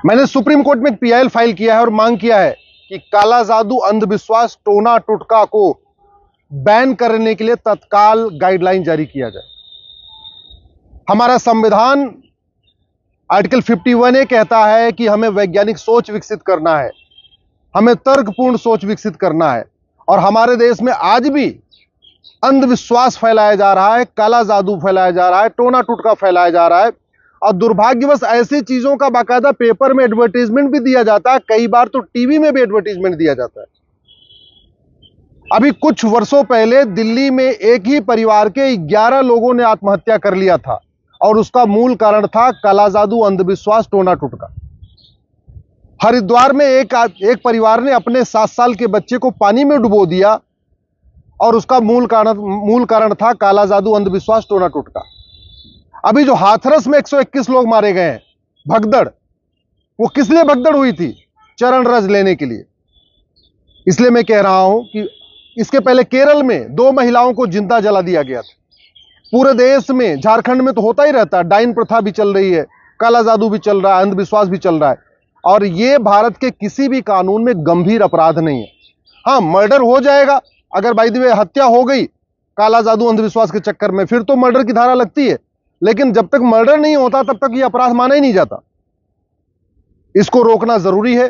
मैंने supreme court में एक पीआईएल फाइल किया है और मांग किया है कि काला जादू, अंधविश्वास, टोना टुटका को बैन करने के लिए तत्काल गाइडलाइन जारी किया जाए। हमारा संविधान आर्टिकल 51A कहता है कि हमें वैज्ञानिक सोच विकसित करना है, हमें तर्कपूर्ण सोच विकसित करना है। और हमारे देश में आज भी अंधविश्वास फैलाया जा रहा है, काला जादू फैलाया जा रहा है, टोना टुटका फैलाया जा रहा है। और दुर्भाग्यवश ऐसी चीजों का बाकायदा पेपर में एडवर्टीजमेंट भी दिया जाता है, कई बार तो टीवी में भी एडवर्टीजमेंट दिया जाता है। अभी कुछ वर्षों पहले दिल्ली में एक ही परिवार के 11 लोगों ने आत्महत्या कर लिया था और उसका मूल कारण था काला जादू, अंधविश्वास, टोना टुटका। हरिद्वार में एक परिवार ने अपने 7 साल के बच्चे को पानी में डुबो दिया और उसका मूल कारण था काला जादू, अंधविश्वास, टोना टुटका। अभी जो हाथरस में 121 लोग मारे गए हैं, भगदड़, वो किस लिए भगदड़ हुई थी? चरण रज लेने के लिए। इसलिए मैं कह रहा हूं कि इसके पहले केरल में 2 महिलाओं को जिंदा जला दिया गया था। पूरे देश में, झारखंड में तो होता ही रहता है, डाइन प्रथा भी चल रही है, काला जादू भी चल रहा है, अंधविश्वास भी चल रहा है। और यह भारत के किसी भी कानून में गंभीर अपराध नहीं है। हां, मर्डर हो जाएगा अगर बाय द वे हत्या हो गई काला जादू, अंधविश्वास के चक्कर में, फिर तो मर्डर की धारा लगती है। लेकिन जब तक मर्डर नहीं होता तब तक यह अपराध माना ही नहीं जाता। इसको रोकना जरूरी है।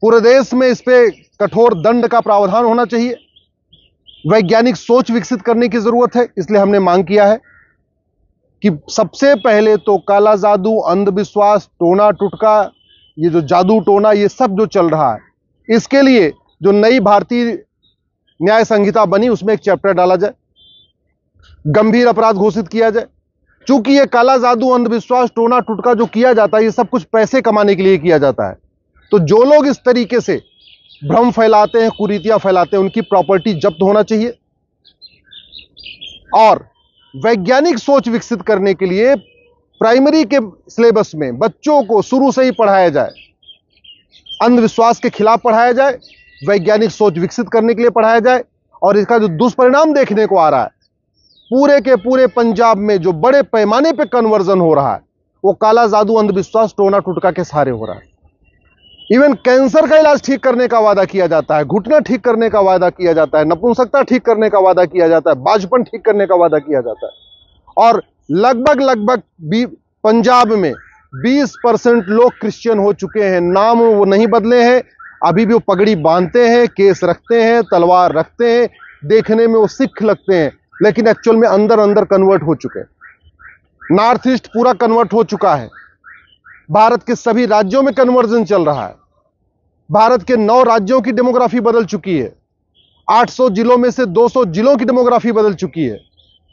पूरे देश में इस पे कठोर दंड का प्रावधान होना चाहिए। वैज्ञानिक सोच विकसित करने की जरूरत है। इसलिए हमने मांग किया है कि सबसे पहले तो काला जादू, अंधविश्वास, टोना टुटका, ये जो जादू टोना, ये सब जो चल रहा है, इसके लिए जो नई भारतीय न्याय संहिता बनी उसमें एक चैप्टर डाला जाए, गंभीर अपराध घोषित किया जाए। चूंकि ये काला जादू, अंधविश्वास, टोना टुटका जो किया जाता है, ये सब कुछ पैसे कमाने के लिए किया जाता है। तो जो लोग इस तरीके से भ्रम फैलाते हैं, कुरीतियां फैलाते हैं, उनकी प्रॉपर्टी जब्त होना चाहिए। और वैज्ञानिक सोच विकसित करने के लिए प्राइमरी के सिलेबस में बच्चों को शुरू से ही पढ़ाया जाए, अंधविश्वास के खिलाफ पढ़ाया जाए, वैज्ञानिक सोच विकसित करने के लिए पढ़ाया जाए। और इसका जो दुष्परिणाम देखने को आ रहा है, पूरे के पूरे पंजाब में जो बड़े पैमाने पे कन्वर्जन हो रहा है, वो काला जादू, अंधविश्वास, टोना टुटका के सहारे हो रहा है। इवन कैंसर का इलाज ठीक करने का वादा किया जाता है, घुटना ठीक करने का वादा किया जाता है, नपुंसकता ठीक करने का वादा किया जाता है, बाझपन ठीक करने का वादा किया जाता है। और लगभग पंजाब में 20% लोग क्रिश्चियन हो चुके हैं। नाम वो नहीं बदले हैं, अभी भी वो पगड़ी बांधते हैं, केस रखते हैं, तलवार रखते हैं, देखने में वो सिख लगते हैं, लेकिन एक्चुअल में अंदर अंदर कन्वर्ट हो चुके हैं। नॉर्थ ईस्ट पूरा कन्वर्ट हो चुका है। भारत के सभी राज्यों में कन्वर्जन चल रहा है। भारत के 9 राज्यों की डेमोग्राफी बदल चुकी है। 800 जिलों में से 200 जिलों की डेमोग्राफी बदल चुकी है।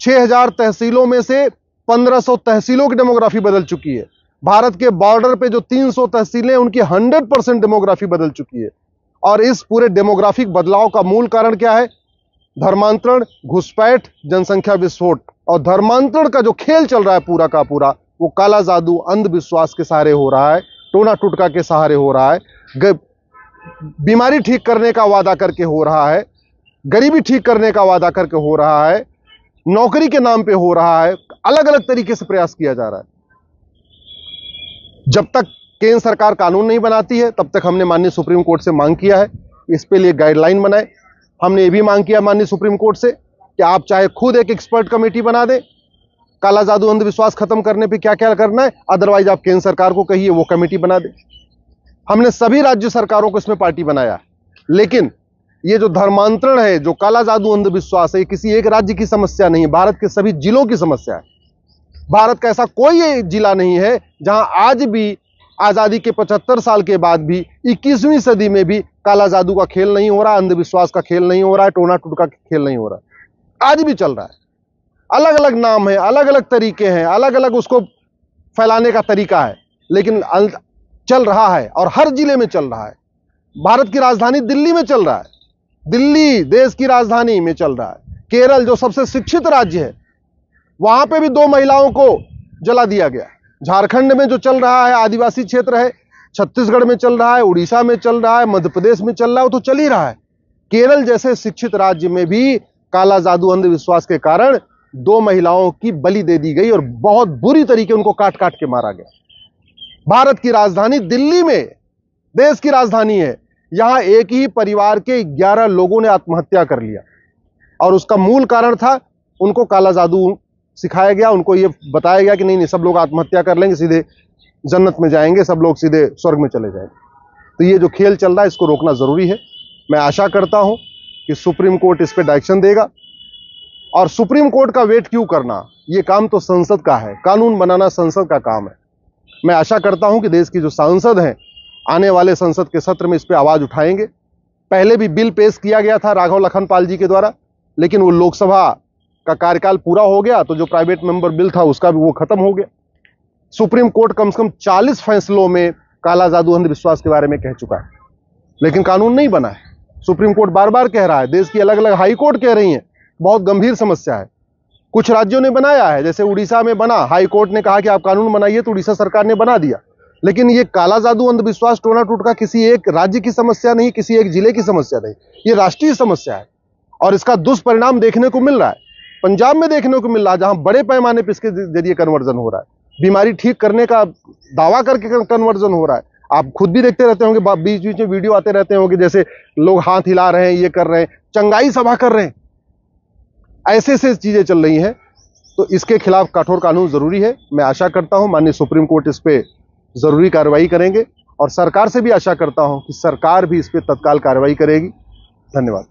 6000 तहसीलों में से 1500 तहसीलों की डेमोग्राफी बदल चुकी है। भारत के बॉर्डर पे जो 300 तहसीलें, उनकी 100% डेमोग्राफी बदल चुकी है। और इस पूरे डेमोग्राफिक बदलाव का मूल कारण क्या है? धर्मांतरण, घुसपैठ, जनसंख्या विस्फोट। और धर्मांतरण का जो खेल चल रहा है पूरा का पूरा, वो काला जादू, अंधविश्वास के सहारे हो रहा है, टोना टुटका के सहारे हो रहा है, बीमारी ठीक करने का वादा करके हो रहा है, गरीबी ठीक करने का वादा करके हो रहा है, नौकरी के नाम पे हो रहा है। अलग अलग तरीके से प्रयास किया जा रहा है। जब तक केंद्र सरकार कानून नहीं बनाती है, तब तक हमने माननीय सुप्रीम कोर्ट से मांग किया है इस पे लिए गाइडलाइन बनाए। हमने ये भी मांग किया माननीय सुप्रीम कोर्ट से कि आप चाहे खुद एक एक्सपर्ट कमेटी बना दें, काला जादू, अंधविश्वास खत्म करने पे क्या क्या करना है, अदरवाइज आप केंद्र सरकार को कहिए वो कमेटी बना दे। हमने सभी राज्य सरकारों को इसमें पार्टी बनाया। लेकिन ये जो धर्मांतरण है, जो काला जादू, अंधविश्वास है, ये किसी एक राज्य की समस्या नहीं है, भारत के सभी जिलों की समस्या है। भारत का ऐसा कोई जिला नहीं है जहां आज भी आजादी के 75 साल के बाद भी 21वीं सदी में भी काला जादू का खेल नहीं हो रहा, अंधविश्वास का खेल नहीं हो रहा है, टोना टुटका का खेल नहीं हो रहा। आज भी चल रहा है। अलग अलग नाम है, अलग अलग तरीके हैं, अलग अलग उसको फैलाने का तरीका है, लेकिन चल रहा है और हर जिले में चल रहा है। भारत की राजधानी दिल्ली में चल रहा है, दिल्ली देश की राजधानी में चल रहा है। केरल जो सबसे शिक्षित राज्य है, वहां पे भी 2 महिलाओं को जला दिया गया। झारखंड में जो चल रहा है, आदिवासी क्षेत्र है, छत्तीसगढ़ में चल रहा है, उड़ीसा में चल रहा है, मध्य प्रदेश में चल रहा है, वो तो चल ही रहा है। केरल जैसे शिक्षित राज्य में भी काला जादू, अंधविश्वास के कारण 2 महिलाओं की बलि दे दी गई और बहुत बुरी तरीके उनको काट काट के मारा गया। भारत की राजधानी दिल्ली में, देश की राजधानी है, यहां एक ही परिवार के 11 लोगों ने आत्महत्या कर लिया और उसका मूल कारण था उनको काला जादू सिखाया गया। उनको यह बताया गया कि नहीं नहीं, सब लोग आत्महत्या कर लेंगे, सीधे जन्नत में जाएंगे, सब लोग सीधे स्वर्ग में चले जाएंगे। तो ये जो खेल चल रहा है इसको रोकना जरूरी है। मैं आशा करता हूं कि सुप्रीम कोर्ट इस पे डायरेक्शन देगा। और सुप्रीम कोर्ट का वेट क्यों करना, ये काम तो संसद का है, कानून बनाना संसद का काम है। मैं आशा करता हूं कि देश की जो सांसद हैं आने वाले संसद के सत्र में इस पे आवाज उठाएंगे। पहले भी बिल पेश किया गया था राघव लखनपाल जी के द्वारा, लेकिन वो लोकसभा का कार्यकाल पूरा हो गया तो जो प्राइवेट मेंबर बिल था उसका भी वो खत्म हो गया। सुप्रीम कोर्ट कम से कम 40 फैसलों में काला जादू अंधविश्वास के बारे में कह चुका है, लेकिन कानून नहीं बना है। सुप्रीम कोर्ट बार बार कह रहा है, देश की अलग अलग हाई कोर्ट कह रही हैं, बहुत गंभीर समस्या है। कुछ राज्यों ने बनाया है, जैसे उड़ीसा में बना, हाई कोर्ट ने कहा कि आप कानून बनाइए तो उड़ीसा सरकार ने बना दिया। लेकिन ये काला जादू अंधविश्वास टोना टोटका किसी एक राज्य की समस्या नहीं, किसी एक जिले की समस्या नहीं, ये राष्ट्रीय समस्या है और इसका दुष्परिणाम देखने को मिल रहा है। पंजाब में देखने को मिल रहा है, जहां बड़े पैमाने पर इसके जरिए कन्वर्जन हो रहा है, बीमारी ठीक करने का दावा करके कन्वर्जन हो रहा है। आप खुद भी देखते रहते होंगे, बीच बीच में वीडियो आते रहते होंगे, जैसे लोग हाथ हिला रहे हैं, ये कर रहे हैं, चंगाई सभा कर रहे हैं, ऐसे ऐसे चीजें चल रही हैं। तो इसके खिलाफ कठोर कानून जरूरी है। मैं आशा करता हूं माननीय सुप्रीम कोर्ट इस पे जरूरी कार्रवाई करेंगे और सरकार से भी आशा करता हूं कि सरकार भी इस पे तत्काल कार्रवाई करेगी। धन्यवाद।